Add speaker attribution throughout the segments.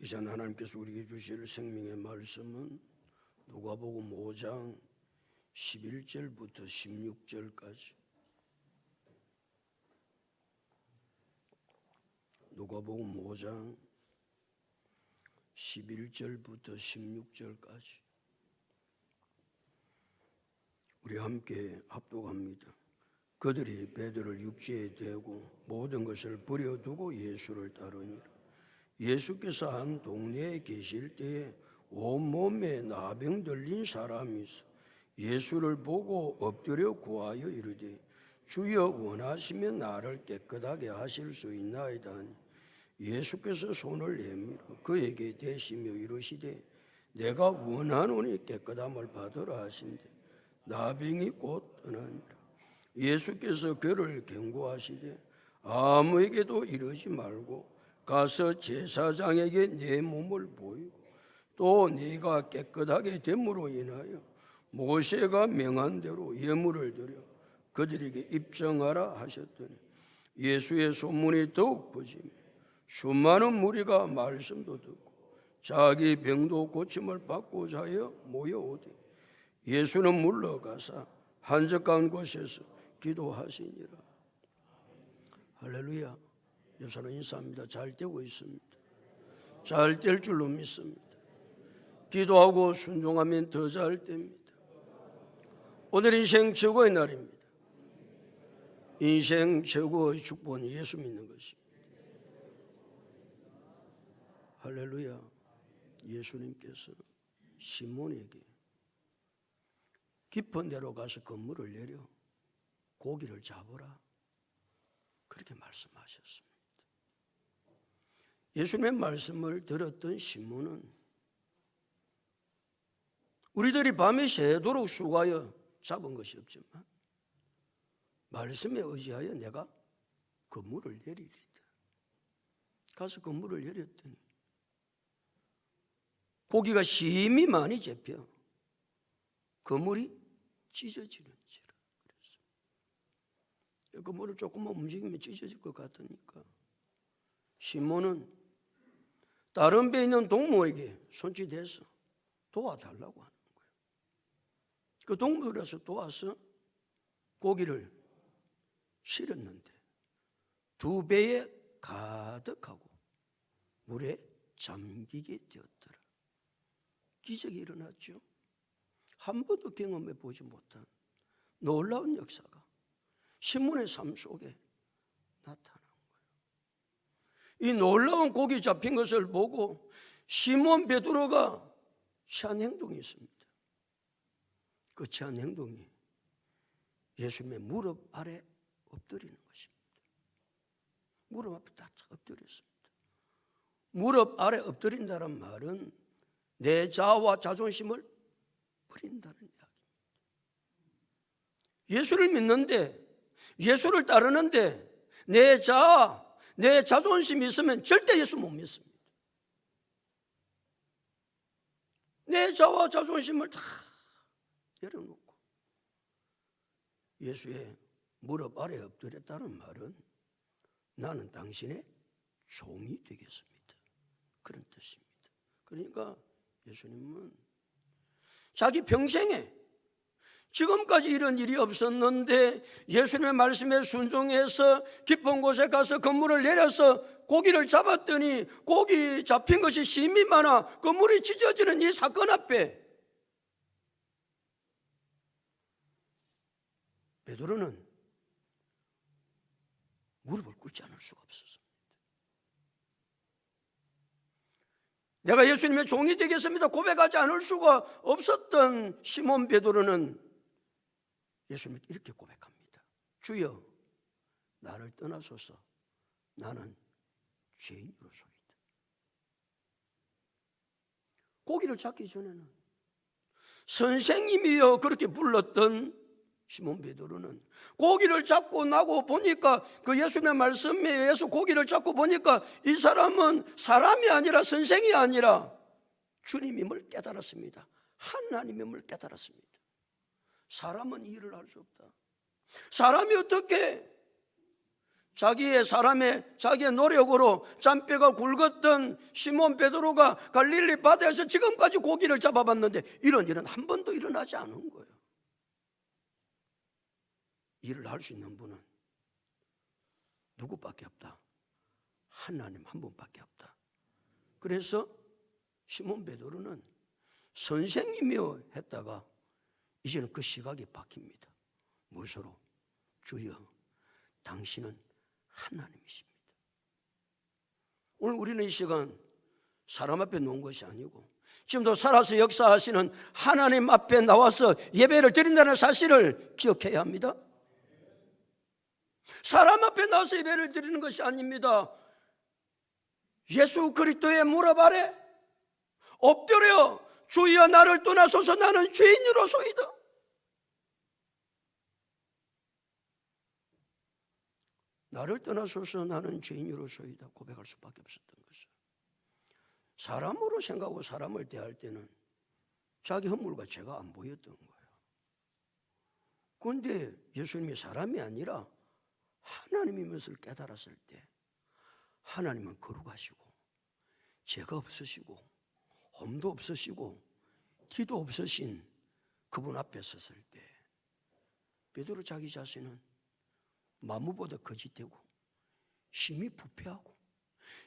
Speaker 1: 이 시간 하나님께서 우리에게 주실 생명의 말씀은 누가복음 5장 11절부터 16절까지, 누가복음 5장 11절부터 16절까지 우리 함께 합독합니다. 그들이 베드로를 육지에 대고 모든 것을 버려두고 예수를 따르니라. 예수께서 한 동네에 계실 때에 온몸에 나병 들린 사람이 있어 예수를 보고 엎드려 구하여 이르되 주여 원하시면 나를 깨끗하게 하실 수 있나이다 하니 예수께서 손을 내밀어 그에게 대시며 이르시되 내가 원하노니 깨끗함을 받으라 하신대 나병이 곧 떠나니라. 예수께서 그를 경고하시되 아무에게도 이르지 말고 가서 제사장에게 내 몸을 보이고 또 네가 깨끗하게 됨으로 인하여 모세가 명한 대로 예물을 드려 그들에게 입증하라 하셨더니 예수의 소문이 더욱 퍼지며 수많은 무리가 말씀도 듣고 자기 병도 고침을 받고자 하여 모여오되 예수는 물러가사 한적한 곳에서 기도하시니라. 할렐루야. 여사는 인사합니다. 잘 되고 있습니다. 잘 될 줄로 믿습니다. 기도하고 순종하면 더 잘 됩니다. 오늘 인생 최고의 날입니다. 인생 최고의 축복은 예수 믿는 것입니다. 할렐루야. 예수님께서 시몬에게 깊은 데로 가서 그물을 내려 고기를 잡으라 그렇게 말씀하셨습니다. 예수님의 말씀을 들었던 시몬은 우리들이 밤이 새도록 수고하여 잡은 것이 없지만 말씀에 의지하여 내가 그물을 내리리다. 가서 그물을 내렸더니 고기가 심히 많이 잡혀 그물이 찢어지는지라 그랬어요. 그물을 조금만 움직이면 찢어질 것 같으니까 시몬은 다른 배에 있는 동무에게 손짓해서 도와달라고 하는 거예요. 그 동무라서 도와서 고기를 실었는데 두 배에 가득하고 물에 잠기게 되었더라. 기적이 일어났죠. 한 번도 경험해 보지 못한 놀라운 역사가 시몬의 삶 속에 나타나. 이 놀라운 고기 잡힌 것을 보고 시몬 베드로가 취한 행동이 있습니다. 그 취한 행동이 예수님의 무릎 아래 엎드리는 것입니다. 무릎 앞에 딱 엎드렸습니다. 무릎 아래 엎드린다는 말은 내 자아와 자존심을 버린다는 이야기입니다. 예수를 믿는데, 예수를 따르는데 내 자아, 내 자존심이 있으면 절대 예수 못 믿습니다. 내 자아와 자존심을 다 내려놓고 예수의 무릎 아래 엎드렸다는 말은 나는 당신의 종이 되겠습니다. 그런 뜻입니다. 그러니까 예수님은 자기 평생에 지금까지 이런 일이 없었는데 예수님의 말씀에 순종해서 깊은 곳에 가서 그물을 내려서 고기를 잡았더니 고기 잡힌 것이 심히 많아 그물이 찢어지는 이 사건 앞에 베드로는 무릎을 꿇지 않을 수가 없었습니다. 내가 예수님의 종이 되겠습니다 고백하지 않을 수가 없었던 시몬 베드로는 예수님 이렇게 고백합니다. 주여 나를 떠나소서 나는 죄인으로소이다. 고기를 잡기 전에는 선생님이여 그렇게 불렀던 시몬 베드로는 고기를 잡고 나고 보니까 그 예수님의 말씀에 의해서 고기를 잡고 보니까 이 사람은 사람이 아니라 선생이 아니라 주님임을 깨달았습니다. 하나님임을 깨달았습니다. 사람은 일을 할 수 없다. 사람이 어떻게 자기의 노력으로 짬배가 굵었던 시몬 베드로가 갈릴리 바다에서 지금까지 고기를 잡아봤는데 이런 일은 한 번도 일어나지 않은 거예요. 일을 할 수 있는 분은 누구밖에 없다? 하나님 한 분밖에 없다. 그래서 시몬 베드로는 선생님이여 했다가 이제는 그 시각이 바뀝니다. 무엇으로? 주여, 당신은 하나님이십니다. 오늘 우리는 이 시간 사람 앞에 놓은 것이 아니고 지금도 살아서 역사하시는 하나님 앞에 나와서 예배를 드린다는 사실을 기억해야 합니다. 사람 앞에 나와서 예배를 드리는 것이 아닙니다. 예수 그리스도의 무릎 아래 엎드려 주여 나를 떠나소서 나는 죄인으로소이다. 나를 떠나소서 나는 죄인으로소이다 고백할 수밖에 없었던 것이죠. 사람으로 생각하고 사람을 대할 때는 자기 허물과 죄가 안 보였던 거예요. 그런데 예수님이 사람이 아니라 하나님인 것을 깨달았을 때 하나님은 거룩하시고 죄가 없으시고 험도 없으시고 기도 없으신 그분 앞에 섰을 때 베드로 자기 자신은 만무보다 거짓되고 힘이 부패하고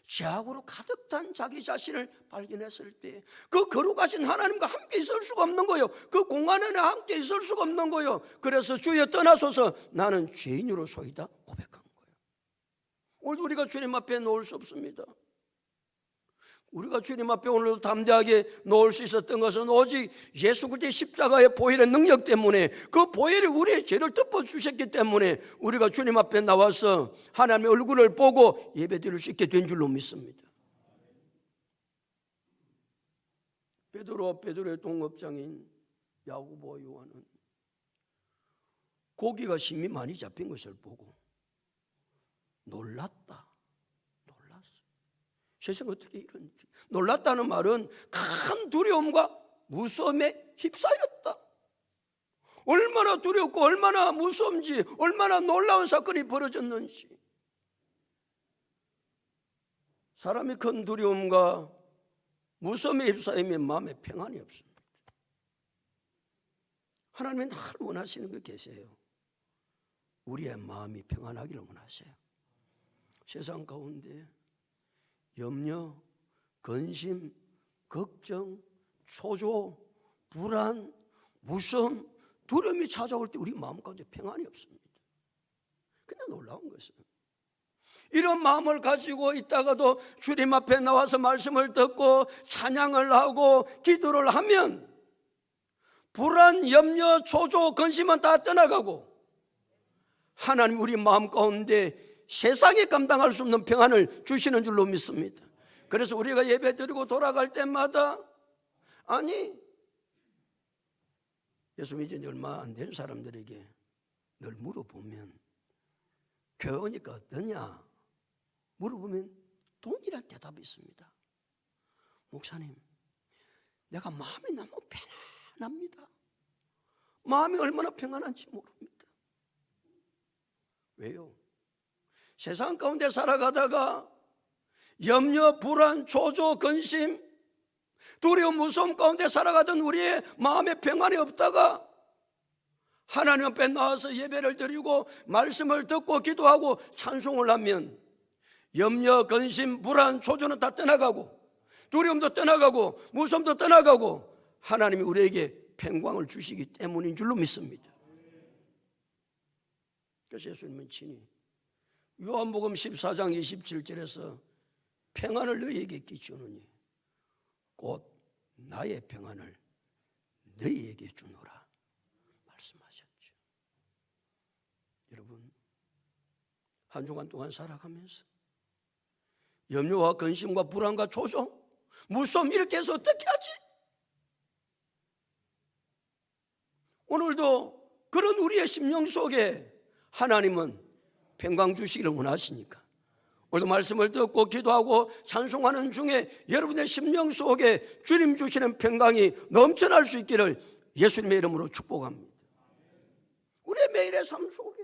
Speaker 1: 죄악으로 가득 찬 자기 자신을 발견했을 때 그 거룩하신 하나님과 함께 있을 수가 없는 거예요. 그 공간 안에 함께 있을 수가 없는 거예요. 그래서 주여 떠나소서 나는 죄인으로소이다 고백한 거예요. 오늘 우리가 주님 앞에 놓을 수 없습니다. 우리가 주님 앞에 오늘도 담대하게 놓을 수 있었던 것은 오직 예수 그리스도의 십자가의 보혈의 능력 때문에 그 보혈이 우리의 죄를 덮어주셨기 때문에 우리가 주님 앞에 나와서 하나님의 얼굴을 보고 예배드릴 수 있게 된 줄로 믿습니다. 베드로의 동업장인 야고보 요한은 고기가 힘이 많이 잡힌 것을 보고 놀랐다. 세상에 어떻게 이런 놀랐다는 말은 큰 두려움과 무서움에 휩싸였다. 얼마나 두렵고 얼마나 무서운지 얼마나 놀라운 사건이 벌어졌는지. 사람이 큰 두려움과 무서움에 휩싸이면 마음에 평안이 없습니다. 하나님은 늘 원하시는 거 계세요. 우리의 마음이 평안하기를 원하세요. 세상 가운데 염려, 근심, 걱정, 초조, 불안, 무서움, 두려움이 찾아올 때 우리 마음 가운데 평안이 없습니다. 그냥 놀라운 것은 이런 마음을 가지고 있다가도 주님 앞에 나와서 말씀을 듣고 찬양을 하고 기도를 하면 불안, 염려, 초조, 근심은 다 떠나가고 하나님 우리 마음 가운데 세상에 감당할 수 없는 평안을 주시는 줄로 믿습니다. 그래서 우리가 예배드리고 돌아갈 때마다 예수 믿은 지 얼마 안 된 사람들에게 늘 물어보면 교회 오니까 어떠냐 물어보면 동일한 대답이 있습니다. 목사님, 내가 마음이 너무 편안합니다. 마음이 얼마나 평안한지 모릅니다. 왜요? 세상 가운데 살아가다가 염려, 불안, 초조, 근심, 두려움, 무서움 가운데 살아가던 우리의 마음에 평안이 없다가 하나님 앞에 나와서 예배를 드리고 말씀을 듣고 기도하고 찬송을 하면 염려, 근심, 불안, 초조는 다 떠나가고 두려움도 떠나가고 무서움도 떠나가고 하나님이 우리에게 평강을 주시기 때문인 줄로 믿습니다. 그래서 예수님은 친히 요한복음 14장 27절에서 평안을 너희에게 끼치노니 곧 나의 평안을 너희에게 주노라 말씀하셨죠. 여러분, 한 주간 동안 살아가면서 염려와 근심과 불안과 초조, 무서움 이렇게 해서 어떻게 하지? 오늘도 그런 우리의 심령 속에 하나님은 평강 주시기를 원하시니까 오늘도 말씀을 듣고 기도하고 찬송하는 중에 여러분의 심령 속에 주님 주시는 평강이 넘쳐날 수 있기를 예수님의 이름으로 축복합니다. 우리의 매일의 삶 속에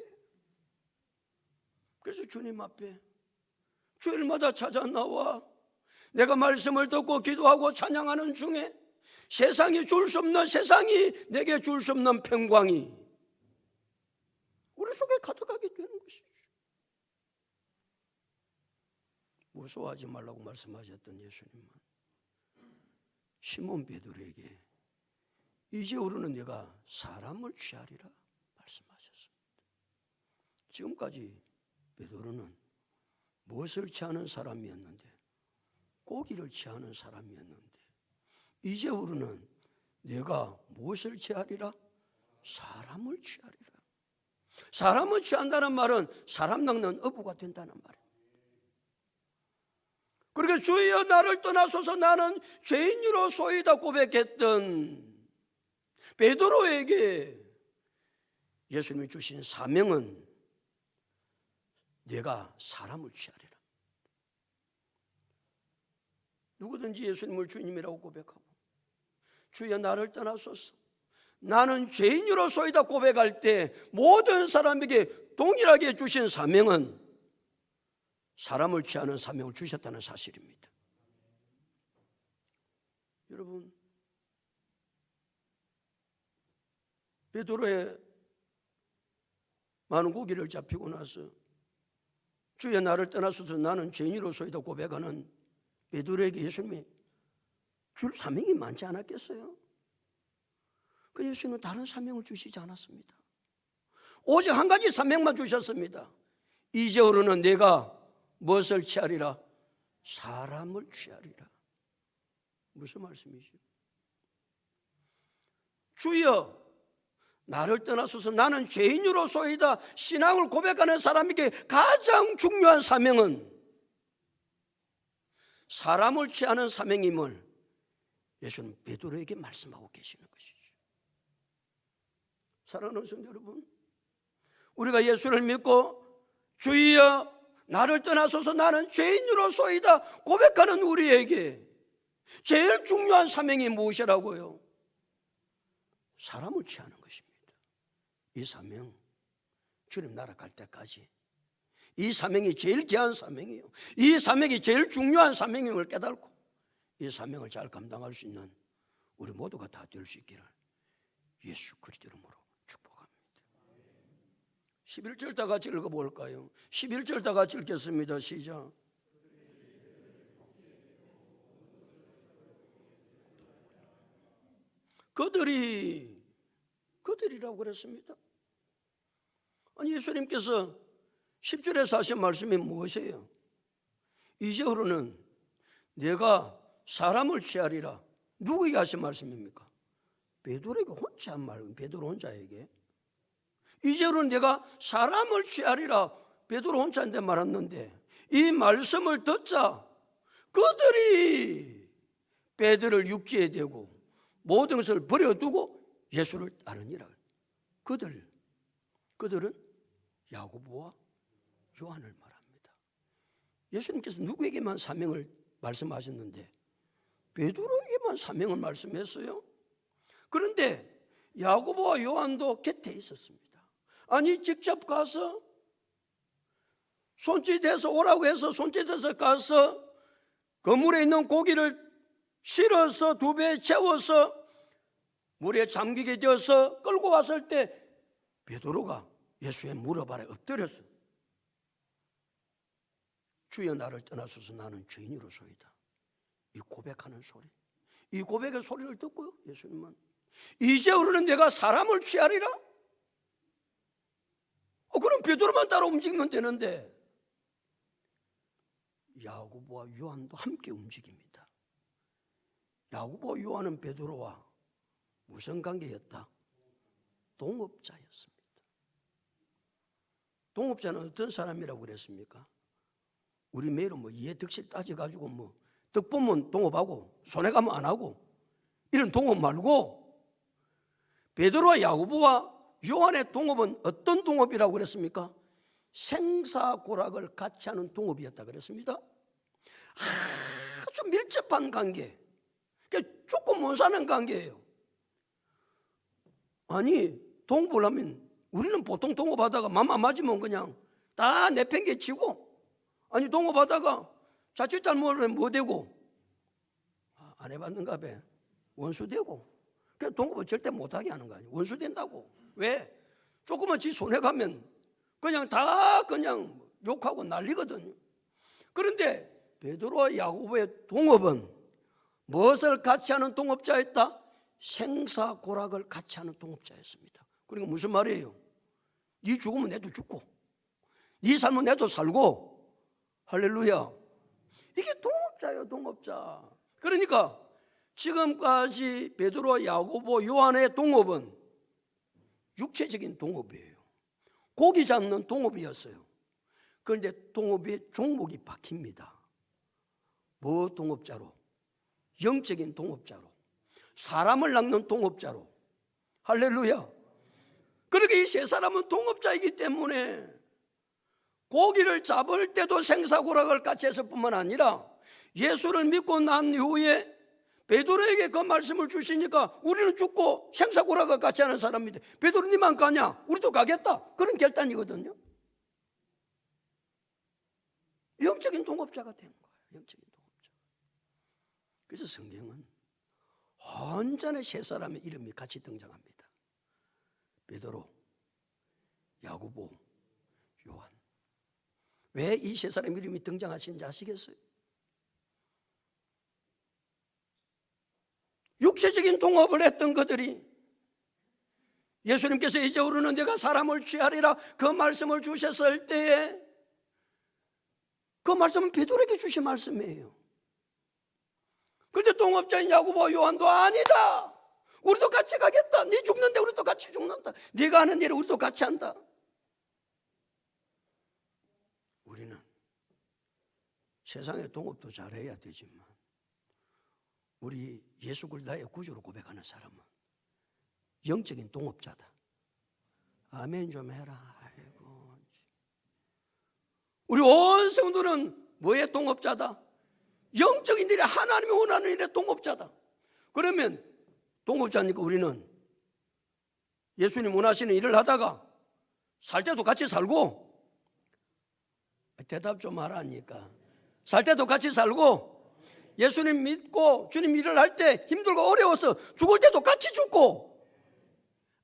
Speaker 1: 그래서 주님 앞에 주일마다 찾아 나와 내가 말씀을 듣고 기도하고 찬양하는 중에 세상이 줄 수 없는, 세상이 내게 줄 수 없는 평강이 우리 속에 가득하게 되는 것이죠. 무서워하지 말라고 말씀하셨던 예수님은 시몬 베드로에게 이제부로는 내가 사람을 취하리라 말씀하셨습니다. 지금까지 베드로는 무엇을 취하는 사람이었는데, 고기를 취하는 사람이었는데, 이제부로는 내가 무엇을 취하리라? 사람을 취하리라. 사람을 취한다는 말은 사람 낚는 어부가 된다는 말이에요. 그러니까 주여 나를 떠나소서 나는 죄인으로소이다 고백했던 베드로에게 예수님이 주신 사명은 내가 사람을 취하리라. 누구든지 예수님을 주님이라고 고백하고 주여 나를 떠나소서 나는 죄인으로소이다 고백할 때 모든 사람에게 동일하게 주신 사명은 사람을 취하는 사명을 주셨다는 사실입니다. 여러분, 베드로의 많은 고기를 잡히고 나서 주여 나를 떠나소서 나는 죄인으로소이다 고백하는 베드로에게 예수님이 줄 사명이 많지 않았겠어요? 그 예수님은 다른 사명을 주시지 않았습니다. 오직 한 가지 사명만 주셨습니다. 이제부로는 내가 무엇을 취하리라? 사람을 취하리라. 무슨 말씀이죠? 주여 나를 떠나소서 나는 죄인으로소이다 신앙을 고백하는 사람에게 가장 중요한 사명은 사람을 취하는 사명임을 예수는 베드로에게 말씀하고 계시는 것이죠. 사랑하는 성도 여러분, 우리가 예수를 믿고 주여 나를 떠나소서 나는 죄인으로소이다 고백하는 우리에게 제일 중요한 사명이 무엇이라고요? 사람을 취하는 것입니다. 이 사명, 주님 나라 갈 때까지 이 사명이 제일 귀한 사명이에요. 이 사명이 제일 중요한 사명임을 깨닫고 이 사명을 잘 감당할 수 있는 우리 모두가 다 될 수 있기를 예수 그리스도 이름으로 축복합니다. 11절 다 같이 읽어볼까요? 11절 다 같이 읽겠습니다. 시작. 그들이라고 그랬습니다. 아니 예수님께서 10절에서 하신 말씀이 무엇이에요? 이제부로는 내가 사람을 취하리라. 누구에게 하신 말씀입니까? 베드로에게 혼자 한 말, 베드로 혼자에게. 이제부로는 내가 사람을 취하리라. 베드로 혼자인데 말았는데 이 말씀을 듣자 그들이 베드로를 육지에 대고 모든 것을 버려두고 예수를 따르니라. 그들은 야고보와 요한을 말합니다. 예수님께서 누구에게만 사명을 말씀하셨는데 베드로에게만 사명을 말씀했어요. 그런데 야고보와 요한도 곁에 있었습니다. 아니 직접 가서 손짓해서 오라고 해서 손짓해서 가서 그물에 있는 고기를 실어서 2배 채워서 물에 잠기게 되어서 끌고 왔을 때 베드로가 예수의 무릎 아래 엎드렸어요. 주여 나를 떠나소서 나는 죄인으로소이다. 이 고백하는 소리, 이 고백의 소리를 듣고요 예수님은 이제부로는 내가 사람을 취하리라. 그럼 베드로만 따라 움직이면 되는데 야고보와 요한도 함께 움직입니다. 야고보와 요한은 베드로와 무슨 관계였다? 동업자였습니다. 동업자는 어떤 사람이라고 그랬습니까? 우리 매일은 이해득실 따져가지고 득 보면 동업하고 손해 가면 안 하고 이런 동업 말고 베드로와 야고보와 요한의 동업은 어떤 동업이라고 그랬습니까? 생사고락을 같이 하는 동업이었다 그랬습니다. 아주 밀접한 관계, 조금 못 사는 관계예요. 아니 동업을 하면 우리는 보통 동업하다가 맘 안 맞으면 그냥 다 내팽개치고, 아니 동업하다가 자칫 잘못하면 뭐 되고, 안 해봤는가 봐. 원수 되고. 그냥 동업을 절대 못하게 하는 거 아니에요. 원수 된다고. 왜? 조금만 지 손해 가면 그냥 다 그냥 욕하고 난리거든요. 그런데 베드로와 야고보의 동업은 무엇을 같이 하는 동업자였다? 생사고락을 같이 하는 동업자였습니다. 그러니까 무슨 말이에요? 네 죽으면 내도 죽고, 네 살면 내도 살고, 할렐루야. 이게 동업자예요, 동업자. 그러니까 지금까지 베드로와 야고보, 요한의 동업은 육체적인 동업이에요. 고기 잡는 동업이었어요. 그런데 동업의 종목이 바뀝니다. 뭐 동업자로? 영적인 동업자로, 사람을 낚는 동업자로. 할렐루야. 그러게 이 세 사람은 동업자이기 때문에 고기를 잡을 때도 생사고락을 같이 했을 뿐만 아니라 예수를 믿고 난 이후에 베드로에게 그 말씀을 주시니까 우리는 죽고 생사고락을 같이 하는 사람인데 베드로님만 가냐? 우리도 가겠다. 그런 결단이거든요. 영적인 동업자가 된 거예요. 영적인 동업자. 그래서 성경은 완전히 세 사람의 이름이 같이 등장합니다. 베드로, 야고보, 요한. 왜 이 세 사람의 이름이 등장하시는지 아시겠어요? 육체적인 동업을 했던 그들이 예수님께서 이제부로는 내가 사람을 취하리라 그 말씀을 주셨을 때에 그 말씀은 베드로에게 주신 말씀이에요. 그런데 동업자인 야고보, 요한도 아니다. 우리도 같이 가겠다. 네 죽는데 우리도 같이 죽는다. 네가 하는 일을 우리도 같이 한다. 우리는 세상의 동업도 잘해야 되지만 우리 예수 그리스도 나의 구주로 고백하는 사람은 영적인 동업자다. 아멘 좀 해라. 아이고. 우리 온 성도는 뭐의 동업자다? 영적인 일에 하나님이 원하는 일에 동업자다. 그러면 동업자니까 우리는 예수님 원하시는 일을 하다가 살 때도 같이 살고, 대답 좀 하라니까. 살 때도 같이 살고, 예수님 믿고 주님 일을 할 때 힘들고 어려워서 죽을 때도 같이 죽고,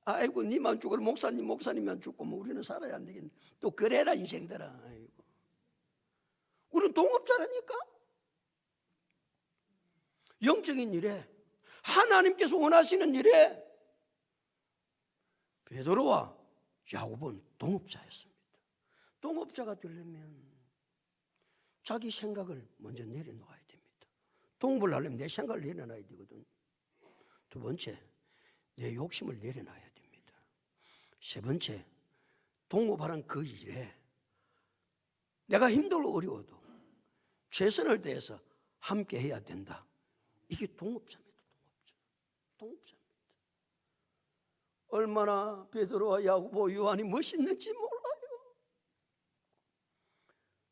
Speaker 1: 아이고 니만 죽을 목사님만 죽고 뭐 우리는 살아야 안 되겠네. 또 그래라 인생들아. 아이고. 우리는 동업자라니까. 영적인 일에 하나님께서 원하시는 일에 베드로와 야고보는 동업자였습니다. 동업자가 되려면 자기 생각을 먼저 내려놓아야 됩니다. 동업을 하려면 내 생각을 내려놔야 되거든요. 두 번째, 내 욕심을 내려놔야 됩니다. 세 번째, 동업하는 그 일에 내가 힘들고 어려워도 최선을 다해서 함께 해야 된다. 이게 동업자입니다. 동업자입니다. 얼마나 베드로와 야고보, 요한이 멋있는지 몰라요.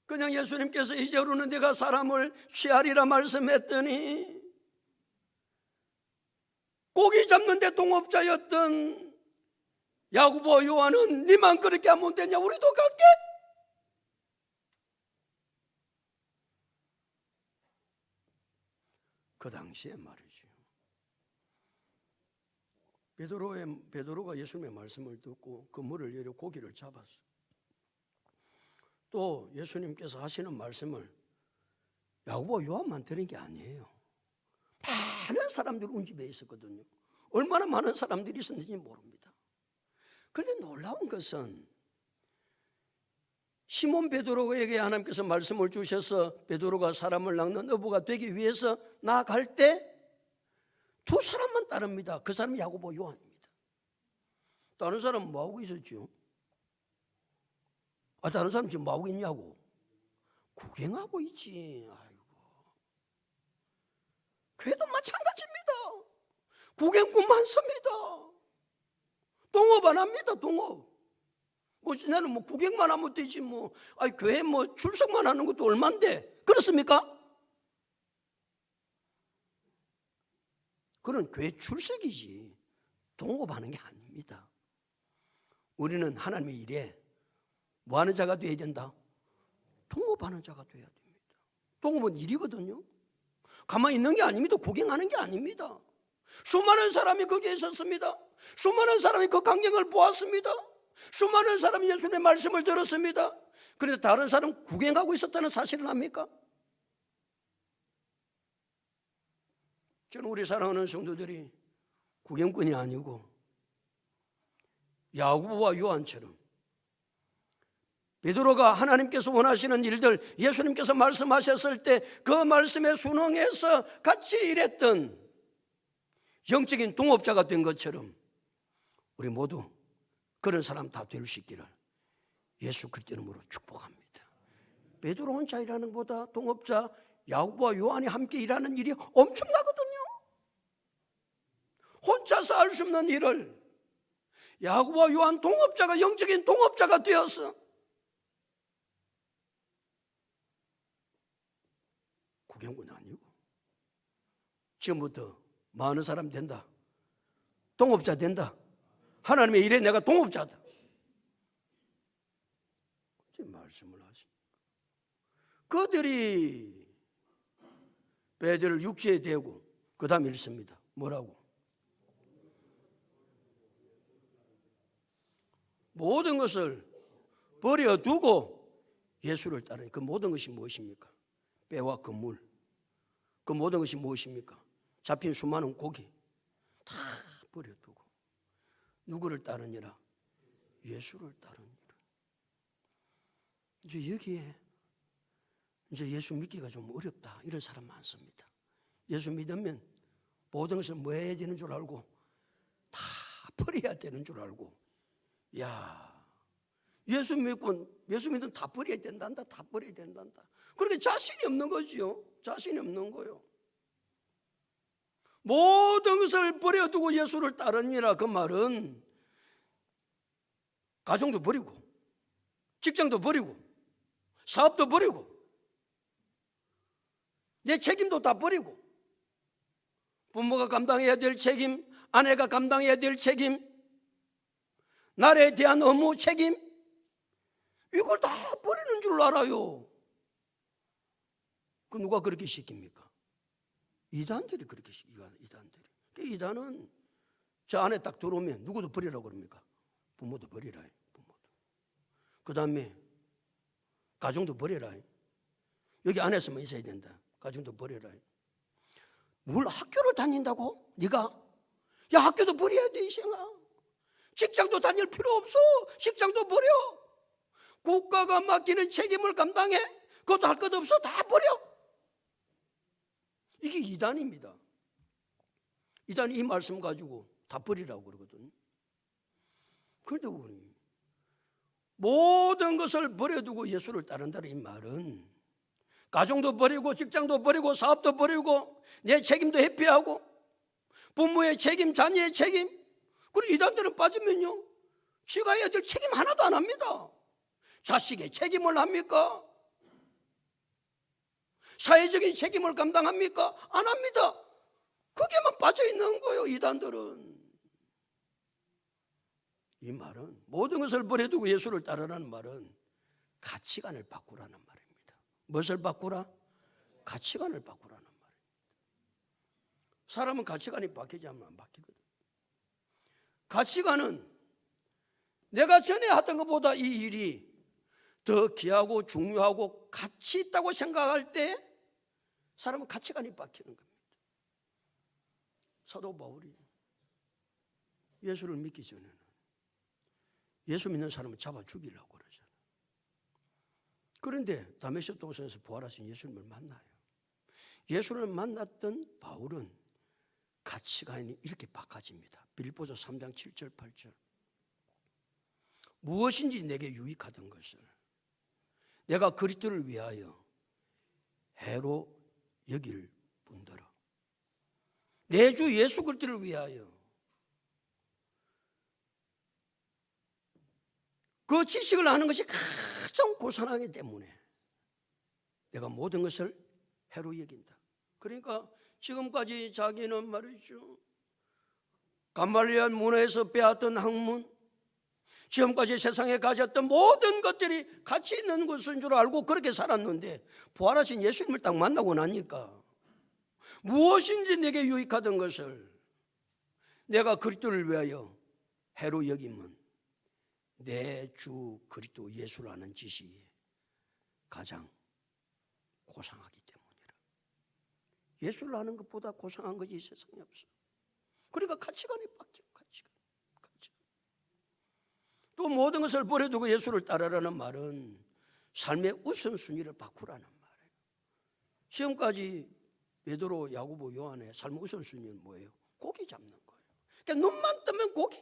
Speaker 1: 그냥 예수님께서 이제로는 내가 사람을 취하리라 말씀했더니 고기 잡는 데 동업자였던 야고보, 요한은 니만 그렇게 하면 되냐? 우리도 갈게. 그 당시에 말이죠. 베드로가 예수님의 말씀을 듣고 그물을 내려 고기를 잡았어. 또 예수님께서 하시는 말씀을 야고보, 요한만 들은 게 아니에요. 많은 사람들이 운집에 있었거든요. 얼마나 많은 사람들이 있었는지 모릅니다. 그런데 놀라운 것은 시몬 베드로에게 하나님께서 말씀을 주셔서 베드로가 사람을 낚는 어부가 되기 위해서 나아갈 때 두 사람만 따릅니다. 그 사람이 야고보, 요한입니다. 다른 사람은 뭐하고 있었죠? 다른 사람 지금 뭐하고 있냐고? 구경하고 있지. 아이고. 걔도 마찬가지입니다. 구경꾼 많습니다. 동업 안 합니다. 동업. 나는 구경만 하면 되지 교회 출석만 하는 것도 얼만데 그렇습니까? 그건 교회 출석이지 동업하는 게 아닙니다. 우리는 하나님의 일에 뭐 하는 자가 되어야 된다? 동업하는 자가 되어야 됩니다. 동업은 일이거든요. 가만히 있는 게 아닙니다. 구경하는 게 아닙니다. 수많은 사람이 거기에 있었습니다. 수많은 사람이 그 광경을 보았습니다. 수많은 사람이 예수님의 말씀을 들었습니다. 그런데 다른 사람 구경하고 있었다는 사실을 압니까? 저는 우리 사랑하는 성도들이 구경꾼이 아니고 야고보와 요한처럼 베드로가 하나님께서 원하시는 일들, 예수님께서 말씀하셨을 때 그 말씀에 순응해서 같이 일했던 영적인 동업자가 된 것처럼 우리 모두 그런 사람 다 될 수 있기를 예수 그리스도 이름으로 축복합니다. 베드로 혼자 일하는 것보다 동업자 야고보와 요한이 함께 일하는 일이 엄청나거든요. 혼자서 할 수 없는 일을 야고보와 요한 동업자가 영적인 동업자가 되어서 구경꾼 아니고 지금부터 많은 사람 된다. 동업자 된다. 하나님의 일에 내가 동업자다. 지금 말씀을 하십니다. 그들이 배들을 육지에 대고 그 다음 읽습니다. 뭐라고? 모든 것을 버려두고 예수를 따르니 그 모든 것이 무엇입니까? 배와 그물, 그 모든 것이 무엇입니까? 잡힌 수많은 고기 다 버려두고 누구를 따르니라? 예수를 따르니라. 이제 여기에 이제 예수 믿기가 좀 어렵다 이런 사람 많습니다. 예수 믿으면 모든 것을 뭐 해야 되는 줄 알고 다 버려야 되는 줄 알고, 야, 예수 믿으면 다 버려야 된단다. 다 버려야 된단다. 그렇게 자신이 없는 거지요. 자신이 없는 거요. 모든 것을 버려두고 예수를 따르니라. 그 말은 가정도 버리고 직장도 버리고 사업도 버리고 내 책임도 다 버리고 부모가 감당해야 될 책임, 아내가 감당해야 될 책임, 나라에 대한 업무 책임, 이걸 다 버리는 줄 알아요. 그 누가 그렇게 시킵니까? 이단들이 그렇게 시킵니다. 이단들이. 그 이단은 저 안에 딱 들어오면 누구도 버리라고 그럽니까? 부모도 버리라. 부모도. 그 다음에 가정도 버리라. 여기 안에서만 있어야 된다. 가정도 버리라. 뭘 학교를 다닌다고? 네가? 야, 학교도 버려야 돼, 이생아. 직장도 다닐 필요 없어. 직장도 버려. 국가가 맡기는 책임을 감당해. 그것도 할 것 없어. 다 버려. 이게 이단입니다. 이단이 이 말씀 가지고 다 버리라고 그러거든요. 그런데 우리 모든 것을 버려두고 예수를 따른다는 이 말은 가정도 버리고 직장도 버리고 사업도 버리고 내 책임도 회피하고 부모의 책임, 자녀의 책임, 그리고 이단들은 빠지면요 지가 해야 될 책임 하나도 안 합니다. 자식의 책임을 합니까? 사회적인 책임을 감당합니까? 안 합니다. 거기에만 빠져있는 거예요. 이단들은. 이 말은 모든 것을 버려두고 예수를 따르라는 말은 가치관을 바꾸라는 말입니다. 무엇을 바꾸라? 가치관을 바꾸라는 말입니다. 사람은 가치관이 바뀌지 않으면 안 바뀌거든. 가치관은 내가 전에 하던 것보다 이 일이 더 귀하고 중요하고 가치 있다고 생각할 때 사람은 가치관이 바뀌는 겁니다. 사도 바울이 예수를 믿기 전에는 예수 믿는 사람을 잡아 죽이려고 그러잖아요. 그런데 다메섹 도상에서 부활하신 예수님을 만나요. 예수를 만났던 바울은 가치관이 이렇게 바꿔집니다. 빌립보서 3장 7절 8절. 무엇인지 내게 유익하던 것을 내가 그리스도를 위하여 해로 여길 뿐더러 내 주 예수 그리스도를 위하여 그 지식을 아는 것이 가장 고상하기 때문에 내가 모든 것을 해로 여긴다. 그러니까 지금까지 자기는 말이죠, 감말리알 문화에서 빼앗던 학문, 지금까지 세상에 가졌던 모든 것들이 가치 있는 것인 줄 알고 그렇게 살았는데 부활하신 예수님을 딱 만나고 나니까 무엇인지 내게 유익하던 것을 내가 그리스도를 위하여 해로 여김은 내 주 그리스도 예수라는 지식이 가장 고상하기 때문이라. 예수를 아는 것보다 고상한 것이 이 세상에 없어. 그러니까 가치관이 바뀌어. 가치관. 또 모든 것을 버려두고 예수를 따르라는 말은 삶의 우선순위를 바꾸라는 말이에요. 지금까지 베드로, 야고보, 요한의 삶의 우선순위는 뭐예요? 고기 잡는 거예요. 그러니까 눈만 뜨면 고기.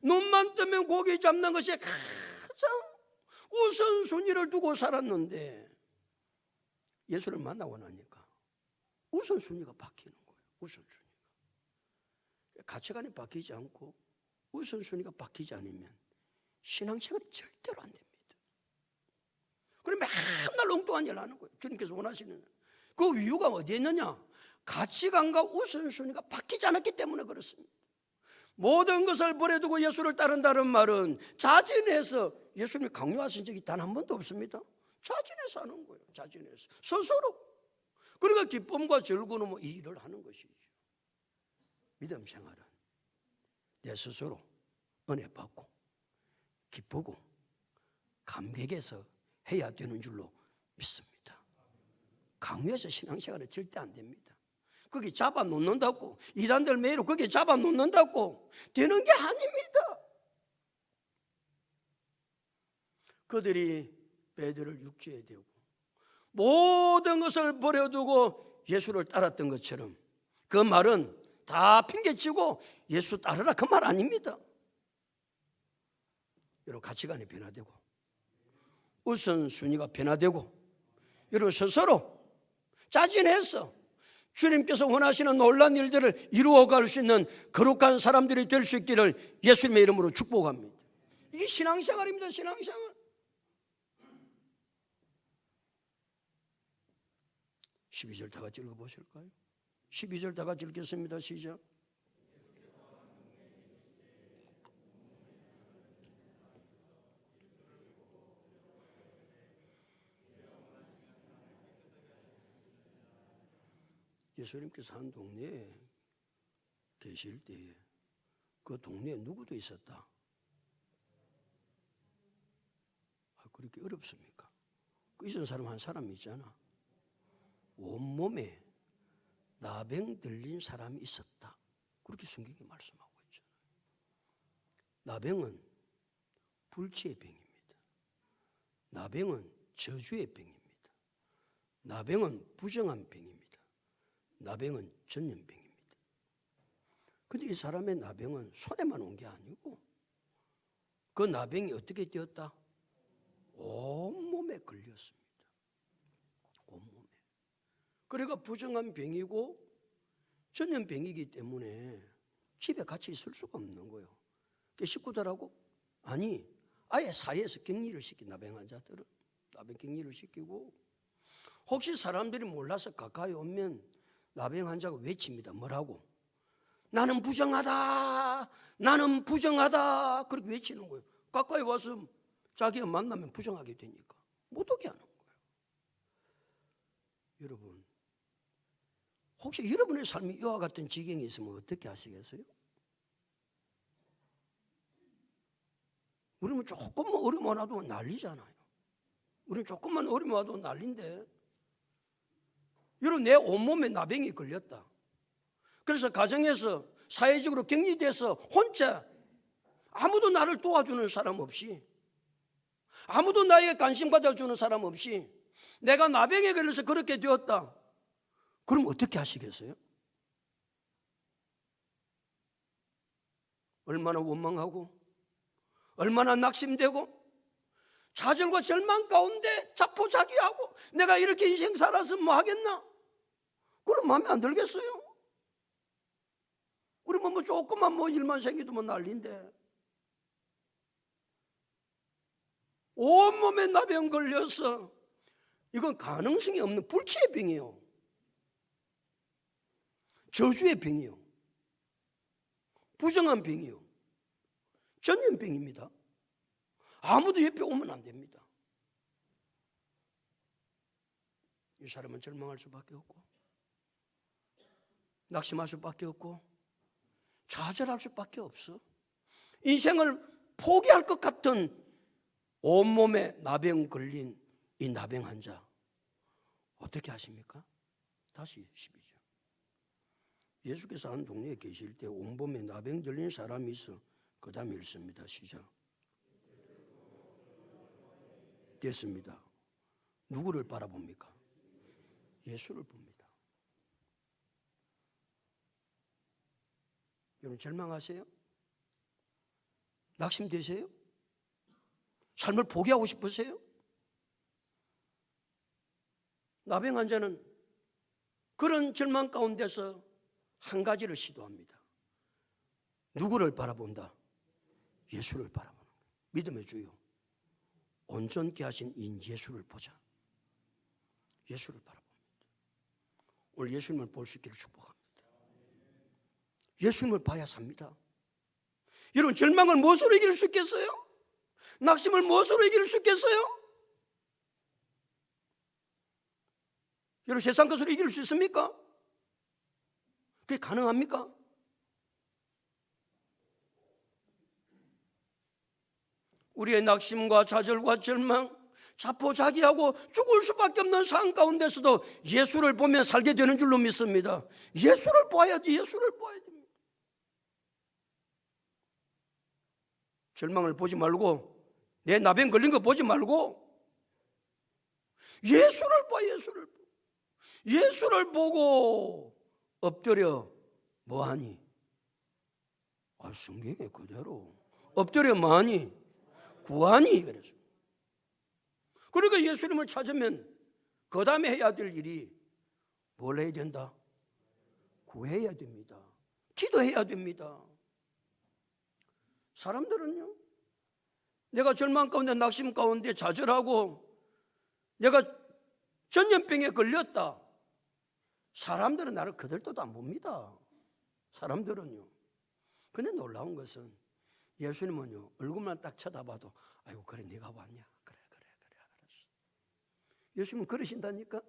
Speaker 1: 눈만 뜨면 고기 잡는 것이 가장 우선순위를 두고 살았는데 예수를 만나고 나니까 우선순위가 바뀌는 거예요. 우선순위가. 가치관이 바뀌지 않고 우선순위가 바뀌지 않으면 신앙생활이 절대로 안 됩니다. 그럼 맨날 엉뚱한 일을 하는 거예요. 주님께서 원하시는. 그 이유가 어디에 있느냐? 가치관과 우선순위가 바뀌지 않았기 때문에 그렇습니다. 모든 것을 버려두고 예수를 따른다는 말은 자진해서, 예수님이 강요하신 적이 단 한 번도 없습니다. 자진해서 하는 거예요. 자진해서 스스로. 그러니까 기쁨과 즐거움으로 이 일을 하는 것이죠. 믿음 생활은 내 스스로 은혜 받고 기쁘고 감격해서 해야 되는 줄로 믿습니다. 강요해서 신앙생활은 절대 안 됩니다. 거기 잡아놓는다고, 이단들 매일 거기 잡아놓는다고 되는 게 아닙니다. 그들이 베드로를 육지에 대고 모든 것을 버려두고 예수를 따랐던 것처럼, 그 말은 다 핑계치고 예수 따르라 그 말 아닙니다. 여러분, 가치관이 변화되고 우선순위가 변화되고 여러분 스스로 자진해서 주님께서 원하시는 놀라운 일들을 이루어갈 수 있는 거룩한 사람들이 될 수 있기를 예수님의 이름으로 축복합니다. 이게 신앙생활입니다. 신앙생활. 12절 다 같이 읽어보실까요? 12절 다 같이 읽겠습니다. 시작. 예수님께서 한 동네에 계실 때에 그 동네에 누구도 있었다. 그렇게 어렵습니까? 그 있은 사람 한 사람이 있잖아. 온몸에 나병 들린 사람이 있었다. 그렇게 성경이 말씀하고 있잖아요. 나병은 불치의 병입니다. 나병은 저주의 병입니다. 나병은 부정한 병입니다. 나병은 전염병입니다. 그런데 이 사람의 나병은 손에만 온 게 아니고 그 나병이 어떻게 되었다? 온몸에 걸렸습니다. 온몸에. 그러니까 부정한 병이고 전염병이기 때문에 집에 같이 있을 수가 없는 거예요. 식구들하고 아예 사회에서 격리를 시킨 나병 환자들은 나병 격리를 시키고, 혹시 사람들이 몰라서 가까이 오면 나병 환자가 외칩니다. 뭐라고? 나는 부정하다. 나는 부정하다. 그렇게 외치는 거예요. 가까이 와서 자기가 만나면 부정하게 되니까 못 오게 하는 거예요. 여러분, 혹시 여러분의 삶이 이와 같은 지경이 있으면 어떻게 하시겠어요? 우리는 조금만 어려움 와도 난리잖아요. 우리는 조금만 어려움 와도 난리인데, 여러분, 내 온몸에 나병이 걸렸다. 그래서 가정에서 사회적으로 격리돼서 혼자, 아무도 나를 도와주는 사람 없이, 아무도 나에게 관심 가져주는 사람 없이 내가 나병에 걸려서 그렇게 되었다. 그럼 어떻게 하시겠어요? 얼마나 원망하고 얼마나 낙심되고 좌절과 절망 가운데 자포자기하고 내가 이렇게 인생 살아서 뭐 하겠나? 그럼 마음에 안 들겠어요? 우리 뭐 조금만 일만 생기도 난리인데, 온몸에 나병 걸려서 이건 가능성이 없는 불치의 병이에요. 저주의 병이요. 부정한 병이요. 전염병입니다. 아무도 옆에 오면 안 됩니다. 이 사람은 절망할 수밖에 없고 낙심할 수밖에 없고 좌절할 수밖에 없어. 인생을 포기할 것 같은 온몸에 나병 걸린 이 나병 환자 어떻게 하십니까? 다시 12절. 예수께서 한 동네에 계실 때 온몸에 나병 들린 사람이 있어 그 다음에 읽습니다. 시작. 됐습니다. 누구를 바라봅니까? 예수를 봅니다. 여러분 절망하세요? 낙심되세요? 삶을 포기하고 싶으세요? 나병 환자는 그런 절망 가운데서 한 가지를 시도합니다. 누구를 바라본다? 예수를 바라보는 거예요. 믿음의 주요 온전케 하신 이 예수를 보자. 예수를 바라봅니다. 오늘 예수님을 볼 수 있기를 축복합니다. 예수님을 봐야 삽니다. 여러분 절망을 무엇으로 이길 수 있겠어요? 낙심을 무엇으로 이길 수 있겠어요? 여러분 세상 것으로 이길 수 있습니까? 그게 가능합니까? 우리의 낙심과 좌절과 절망, 자포자기하고 죽을 수밖에 없는 상황 가운데서도 예수를 보며 살게 되는 줄로 믿습니다. 예수를 봐야 돼. 예수를 봐야 됩니다. 절망을 보지 말고 내 나병 걸린 거 보지 말고 예수를 봐. 예수를 봐. 예수를 보고 엎드려 뭐하니? 성경에 그대로 엎드려 뭐하니? 구하니 그래서. 그러니까 예수님을 찾으면 그 다음에 해야 될 일이 뭘 해야 된다? 구해야 됩니다. 기도해야 됩니다. 사람들은요, 내가 절망 가운데 낙심 가운데 좌절하고 내가 전염병에 걸렸다. 사람들은 나를 그들도 안 봅니다. 사람들은요. 근데 놀라운 것은 예수님은요, 얼굴만 딱 쳐다봐도 아이고 그래 네가 왔냐? 그래. 예수님은 그러신다니까.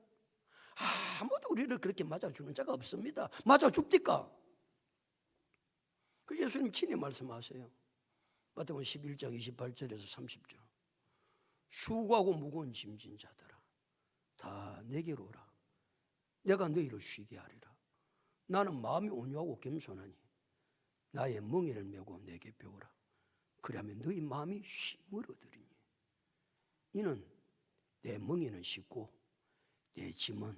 Speaker 1: 아무도 우리를 그렇게 맞아주는 자가 없습니다. 맞아 죽디까? 그 예수님 친히 말씀하세요. 마태복음 11장 28절에서 30절. 수고하고 무거운 짐진 자들아 다 내게로 오라. 내가 너희를 쉬게 하리라. 나는 마음이 온유하고 겸손하니 나의 멍에를 메고 내게 배우라. 그러면 너희 마음이 힘을 얻으리니 이는 내 멍에는 쉽고 내 짐은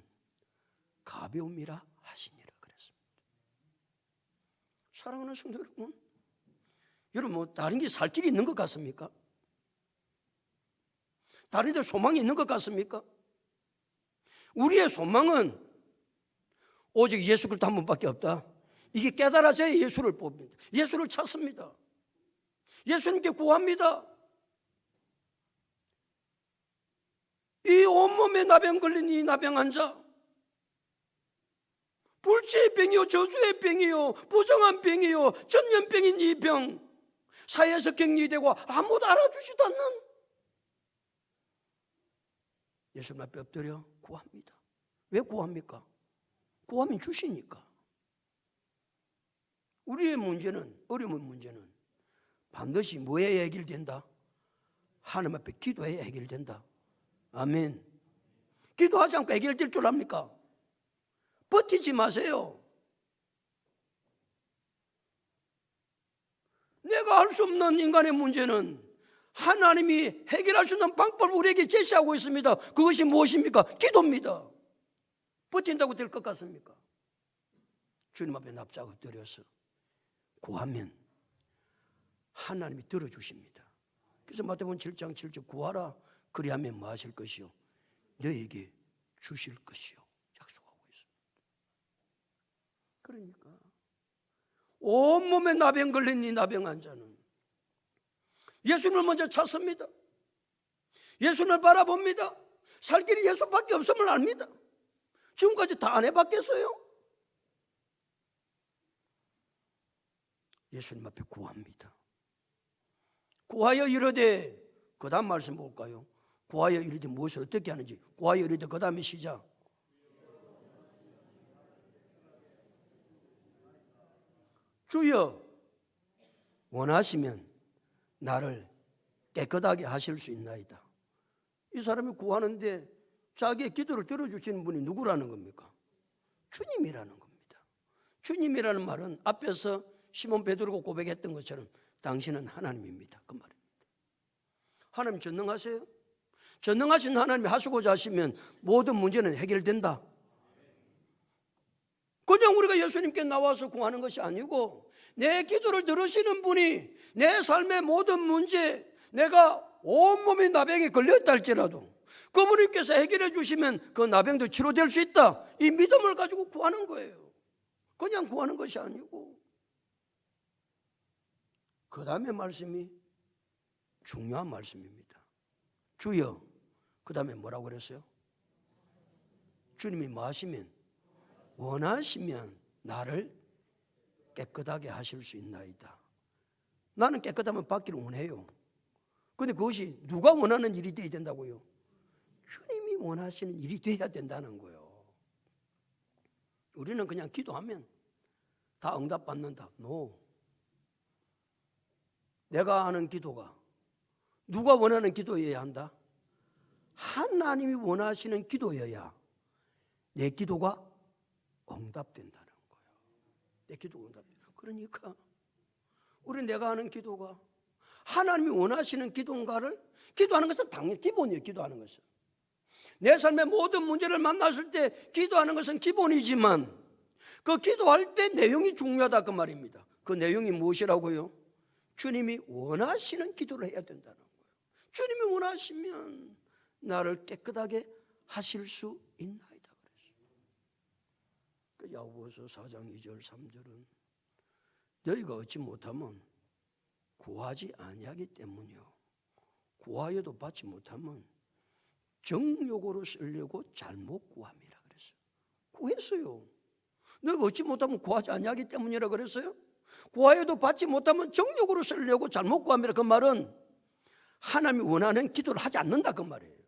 Speaker 1: 가벼움이라 하시니라 그랬습니다. 사랑하는 성도 여러분, 여러분 뭐 다른 게 살 길이 있는 것 같습니까? 다른 데 소망이 있는 것 같습니까? 우리의 소망은 오직 예수 그리스도 한 분밖에 없다. 이게 깨달아져야 예수를 봅니다. 예수를 찾습니다. 예수님께 구합니다. 이 온몸에 나병 걸린 이 나병 환자, 불치의 병이요, 저주의 병이요, 부정한 병이요, 전염병인 이 병, 사회에서 격리되고 아무도 알아주지도 않는 예수님 앞에 엎드려 구합니다. 왜 구합니까? 구하면 주시니까. 우리의 문제는, 어려운 문제는 반드시 뭐에 해결된다? 하나님 앞에 기도해야 해결된다. 아멘. 기도하지 않고 해결될 줄 압니까? 버티지 마세요. 내가 할 수 없는 인간의 문제는 하나님이 해결할 수 있는 방법을 우리에게 제시하고 있습니다. 그것이 무엇입니까? 기도입니다. 버틴다고 될 것 같습니까? 주님 앞에 납작 엎드려서 구하면 하나님이 들어주십니다. 그래서 마태복음 7장 7절 구하라 그리하면 뭐 하실 것이요? 너에게 주실 것이요. 약속하고 있습니다. 그러니까 온몸에 나병 걸린 이 나병 환자는 예수님을 먼저 찾습니다. 예수님을 바라봅니다. 살 길이 예수밖에 없음을 압니다. 지금까지 다 안 해봤겠어요? 예수님 앞에 구합니다. 구하여 이르되 그 다음 말씀 볼까요? 구하여 이르되 무엇을 어떻게 하는지. 구하여 이르되 그 다음에 시작. 주여 원하시면 나를 깨끗하게 하실 수 있나이다. 이 사람이 구하는데 자기의 기도를 들어주시는 분이 누구라는 겁니까? 주님이라는 겁니다. 주님이라는 말은 앞에서 시몬 베드로가 고백했던 것처럼 당신은 하나님입니다. 그 말입니다. 하나님 전능하세요? 전능하신 하나님이 하시고자 하시면 모든 문제는 해결된다. 그냥 우리가 예수님께 나와서 구하는 것이 아니고 내 기도를 들으시는 분이 내 삶의 모든 문제, 내가 온몸이 나병에 걸려있다 할지라도 그분께서 해결해 주시면 그 나병도 치료될 수 있다. 이 믿음을 가지고 구하는 거예요. 그냥 구하는 것이 아니고. 그 다음에 말씀이 중요한 말씀입니다. 주여. 그 다음에 뭐라고 그랬어요? 주님이 뭐 하시면? 원하시면 나를 깨끗하게 하실 수 있나이다. 나는 깨끗하면 받기를 원해요. 그런데 그것이 누가 원하는 일이 되어야 된다고요? 주님이 원하시는 일이 되어야 된다는 거예요. 우리는 그냥 기도하면 다 응답받는다. No. 내가 하는 기도가 누가 원하는 기도여야 한다? 하나님이 원하시는 기도여야 내 기도가 응답된다는 거예요. 내 기도가 응답된다. 그러니까 우리 내가 하는 기도가 하나님이 원하시는 기도인가를 기도하는 것은 당연히 기본이에요. 기도하는 것은 내 삶의 모든 문제를 만났을 때 기도하는 것은 기본이지만 그 기도할 때 내용이 중요하다 그 말입니다. 그 내용이 무엇이라고요? 주님이 원하시는 기도를 해야 된다는 거예요. 주님이 원하시면 나를 깨끗하게 하실 수 있나이다 그랬어요. 그 야고보서 4장 2절 3절은 너희가 얻지 못하면 구하지 아니하기 때문이요 구하여도 받지 못하면 정욕으로 쓰려고 잘못 구함이라 그랬어요. 구했어요. 너희가 얻지 못하면 구하지 아니하기 때문이라 그랬어요. 구하여도 받지 못하면 정욕으로 쓰려고 잘못 구함이라. 그 말은 하나님이 원하는 기도를 하지 않는다 그 말이에요.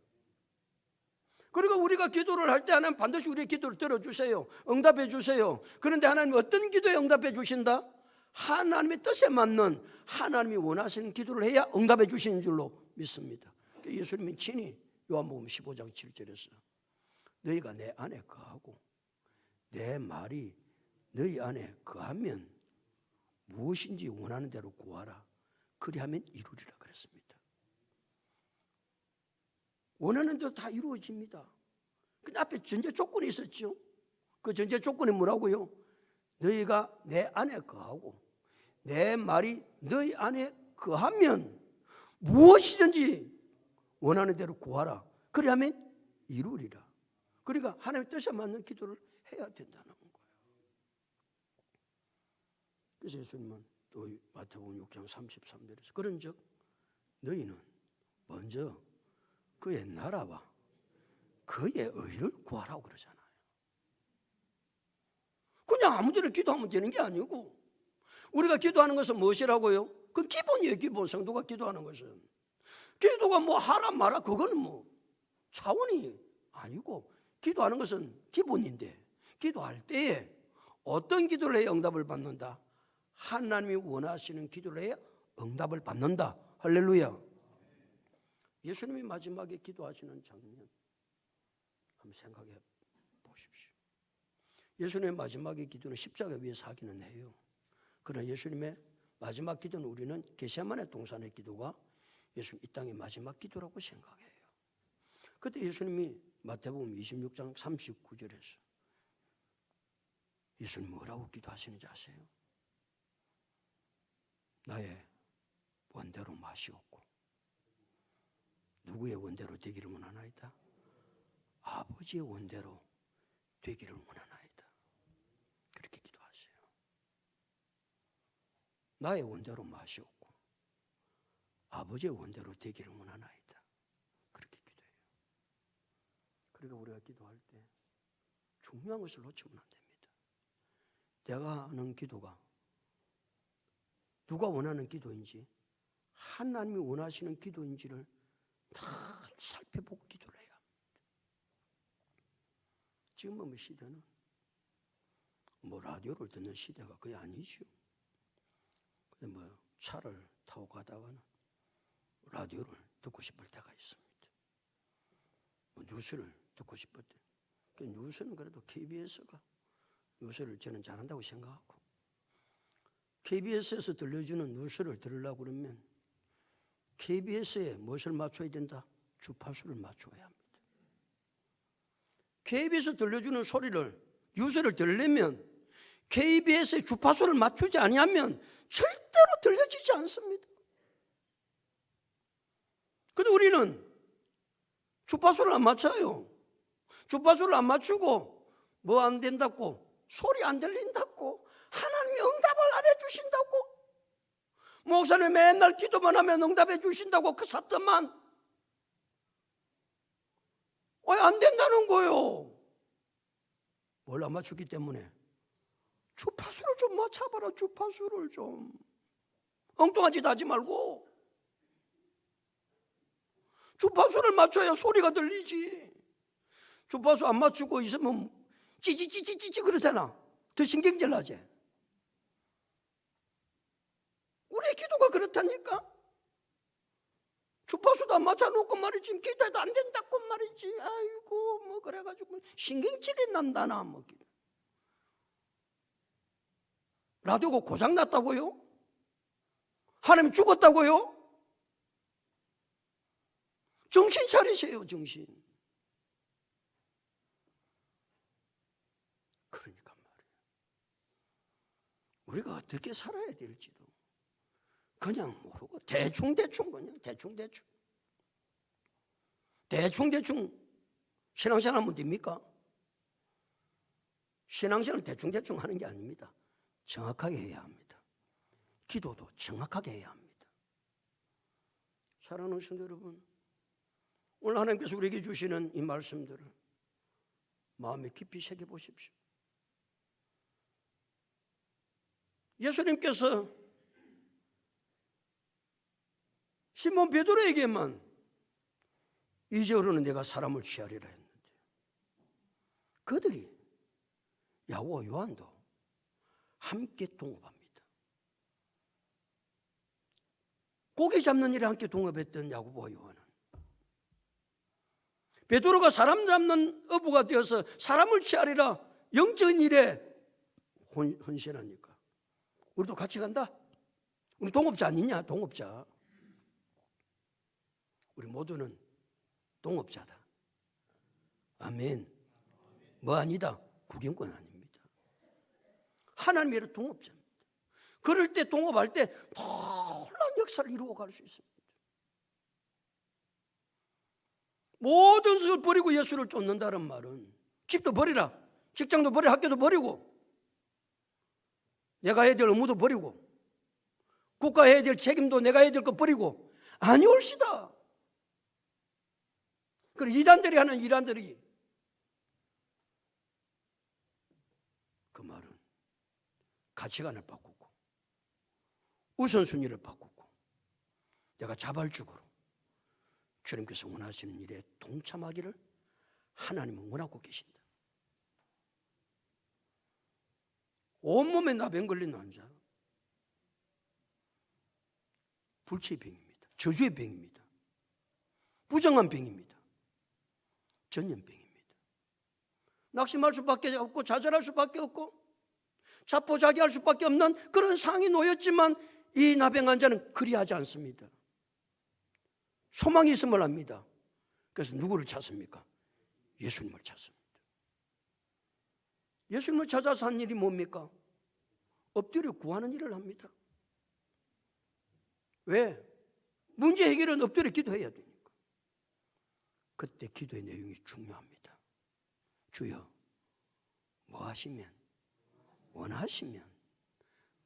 Speaker 1: 그리고 우리가 기도를 할 때 하나님 반드시 우리의 기도를 들어주세요. 응답해 주세요. 그런데 하나님이 어떤 기도에 응답해 주신다? 하나님의 뜻에 맞는 하나님이 원하시는 기도를 해야 응답해 주시는 줄로 믿습니다. 예수님이 친히 요한복음 15장 7절에서 너희가 내 안에 거하고 내 말이 너희 안에 거하면 무엇인지 원하는 대로 구하라. 그리하면 이루리라 그랬습니다. 원하는 대로 다 이루어집니다. 근데 앞에 전제 조건이 있었죠. 그 전제 조건이 뭐라고요? 너희가 내 안에 거하고 내 말이 너희 안에 거하면 무엇이든지 원하는 대로 구하라. 그리하면 이루리라. 그러니까 하나님의 뜻에 맞는 기도를 해야 된다는 거예요. 그래서 예수님은 또 마태복음 6장 33절에서 그런즉 너희는 먼저 그의 나라와 그의 의를 구하라고 그러잖아요. 그냥 아무데나 기도하면 되는 게 아니고 우리가 기도하는 것은 무엇이라고요? 그 기본이에요. 기본. 성도가 기도하는 것은 기도가 뭐 하라 마라 그거는 뭐 차원이 아니고 기도하는 것은 기본인데 기도할 때에 어떤 기도를 해야 응답을 받는다? 하나님이 원하시는 기도를 해야 응답을 받는다. 할렐루야. 예수님이 마지막에 기도하시는 장면 한번 생각해 보십시오. 예수님의 마지막의 기도는 십자가 위에서 하기는 해요. 그러나 예수님의 마지막 기도는 우리는 겟세마네 동산의 기도가 예수님 이 땅의 마지막 기도라고 생각해요. 그때 예수님이 마태복음 26장 39절에서 예수님 뭐라고 기도하시는지 아세요? 나의 원대로 마시옵고 누구의 원대로 되기를 원하나이다? 아버지의 원대로 되기를 원하나이다. 그렇게 기도하세요. 나의 원대로 마시옵고 아버지의 원대로 되기를 원하나이다. 그렇게 기도해요. 그러니까 우리가 기도할 때 중요한 것을 놓치면 안 됩니다. 내가 하는 기도가 누가 원하는 기도인지 하나님이 원하시는 기도인지를 다 살펴보고 기도를 해야 합니다. 지금 뭐 시대는 뭐 라디오를 듣는 시대가 그게 아니죠. 근데 뭐 차를 타고 가다가는 라디오를 듣고 싶을 때가 있습니다. 뭐 뉴스를 듣고 싶을 때. 그 뉴스는 그래도 KBS가 뉴스를 저는 잘한다고 생각하고, KBS에서 들려주는 뉴스를 들으려고 그러면 KBS에 무엇을 맞춰야 된다? 주파수를 맞춰야 합니다. KBS에서 들려주는 소리를, 뉴스를 들으려면 KBS의 주파수를 맞추지 아니하면 절대로 들려지지 않습니다. 근데 우리는 주파수를 안 맞춰요. 주파수를 안 맞추고 뭐 안 된다고, 소리 안 들린다고, 하나님이 응답을 안 해주신다고, 목사님 맨날 기도만 하면 응답해 주신다고 그 샀더만 왜 안 된다는 거예요? 뭘 안 맞추기 때문에? 주파수를 좀 맞춰봐라. 주파수를 좀. 엉뚱한 짓 하지 말고 주파수를 맞춰야 소리가 들리지. 주파수 안 맞추고 있으면 찌찌찌찌찌 그러잖아. 더 신경질 나지. 우리의 기도가 그렇다니까. 주파수도 안 맞춰놓고 말이지, 기도해도 안 된다고 말이지. 아이고 뭐 그래가지고 신경질이 난다나 뭐. 라디오가 고장났다고요? 하나님 죽었다고요? 정신 차리세요, 정신. 그러니까 말이에요. 우리가 어떻게 살아야 될지도 그냥 모르고 대충대충 그냥 대충대충 신앙생활 하면 됩니까? 신앙생활을 대충대충 하는 게 아닙니다. 정확하게 해야 합니다. 기도도 정확하게 해야 합니다. 사랑하는 성도 여러분, 오늘 하나님께서 우리에게 주시는 이 말씀들을 마음에 깊이 새겨보십시오. 예수님께서 시몬 베드로에게만 이제로는 내가 사람을 취하리라 했는데, 그들이 야고와 요한도 함께 동업합니다. 고기 잡는 일에 함께 동업했던 야고보와 요한은 베드로가 사람 잡는 어부가 되어서 사람을 취하리라 영적인 일에 헌신하니까 우리도 같이 간다. 우리 동업자 아니냐? 동업자. 우리 모두는 동업자다. 아멘. 뭐 아니다? 구경꾼 아닙니다. 하나님의 동업자입니다. 그럴 때 동업할 때 놀라운 역사를 이루어갈 수 있습니다. 모든 것을 버리고 예수를 쫓는다는 말은 집도 버리라, 직장도 버리라, 학교도 버리고, 내가 해야 될 업무도 버리고, 국가 해야 될 책임도 내가 해야 될 거 버리고 아니올시다. 그리고 이단들이 하는 이단들이, 그 말은 가치관을 바꾸고 우선순위를 바꾸고 내가 자발적으로 주님께서 원하시는 일에 동참하기를 하나님은 원하고 계신다. 온몸에 나병 걸린 환자, 불치의 병입니다. 저주의 병입니다. 부정한 병입니다. 전염병입니다. 낙심할 수밖에 없고 좌절할 수밖에 없고 자포자기할 수밖에 없는 그런 상황이 놓였지만 이 나병 환자는 그리하지 않습니다. 소망이 있음을 압니다. 그래서 누구를 찾습니까? 예수님을 찾습니다. 예수님을 찾아서 한 일이 뭡니까? 엎드려 구하는 일을 합니다. 왜? 문제 해결은 엎드려 기도해야 되니까. 그때 기도의 내용이 중요합니다. 주여, 뭐 하시면, 원하시면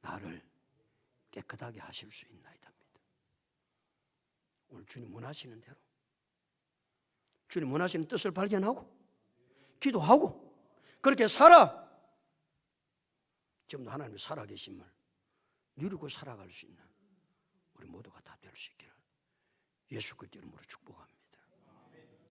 Speaker 1: 나를 깨끗하게 하실 수 있나이다. 오늘 주님 원하시는 대로, 주님 원하시는 뜻을 발견하고 기도하고 그렇게 살아, 지금도 하나님의 살아계심을 누리고 살아갈 수 있는 우리 모두가 다 될 수 있기를 예수 그리스도 이름으로 축복합니다.